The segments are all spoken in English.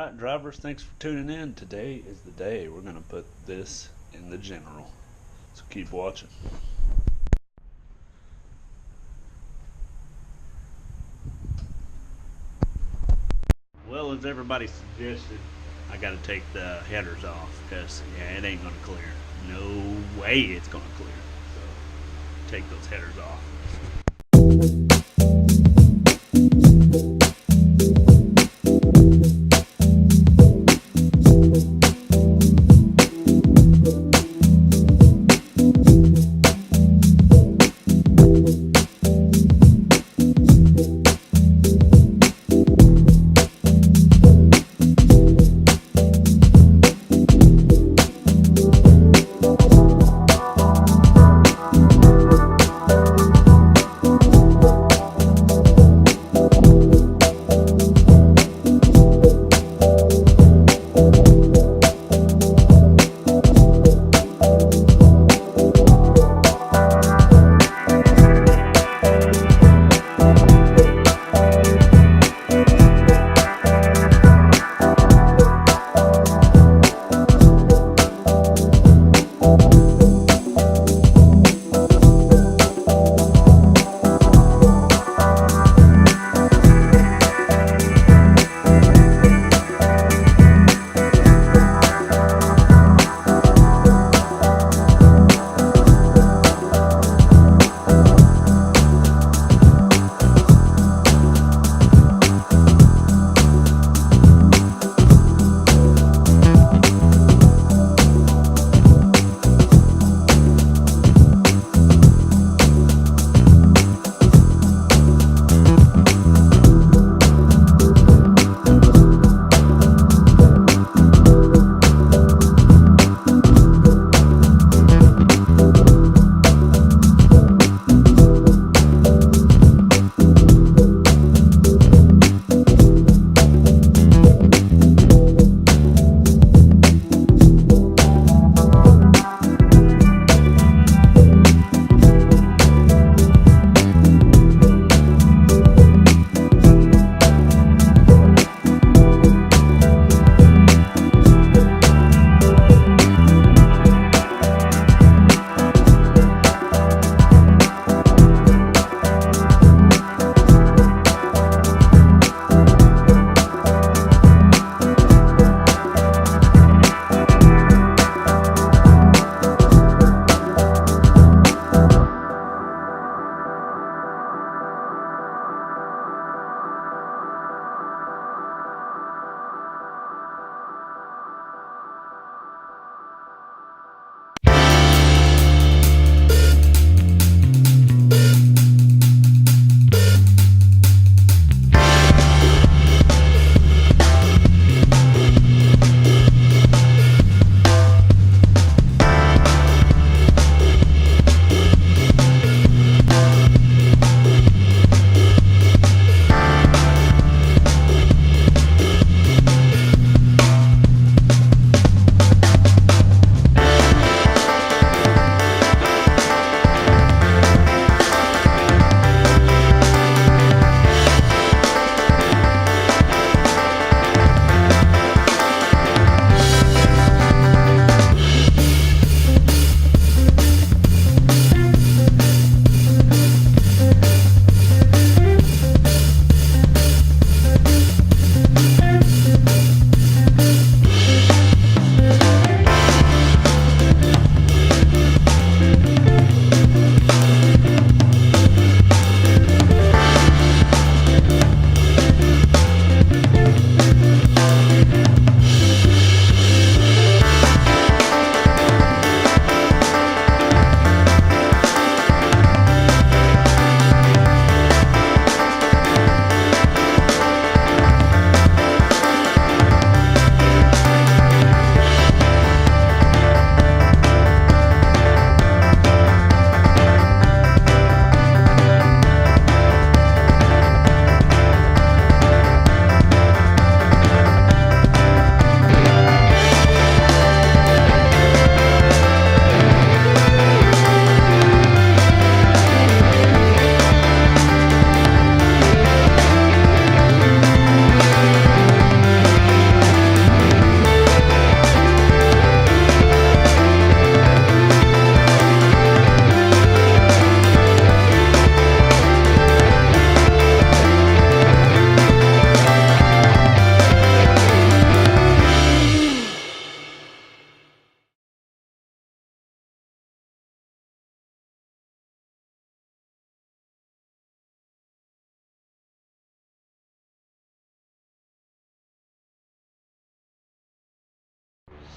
Alright, drivers, thanks for tuning in. Today is the day we're going to put this in the general. So keep watching. Well, as everybody suggested, I got to take the headers off because, yeah, it ain't going to clear. No way it's going to clear. So take those headers off.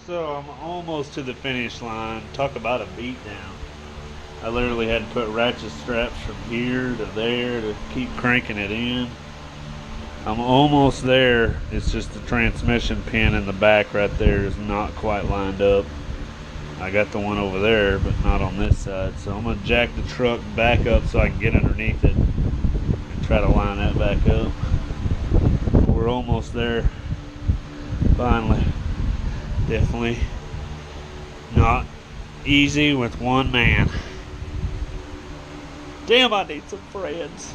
So I'm almost to the finish line. Talk about a beatdown. I literally had to put ratchet straps from here to there to keep cranking it in. I'm almost there. It's just the transmission pin in the back right there is not quite lined up. I got the one over there, but not on this side. So I'm going to jack the truck back up so I can get underneath it and try to line that back up. We're almost there. Finally. Definitely not easy with one man. Damn, I need some friends.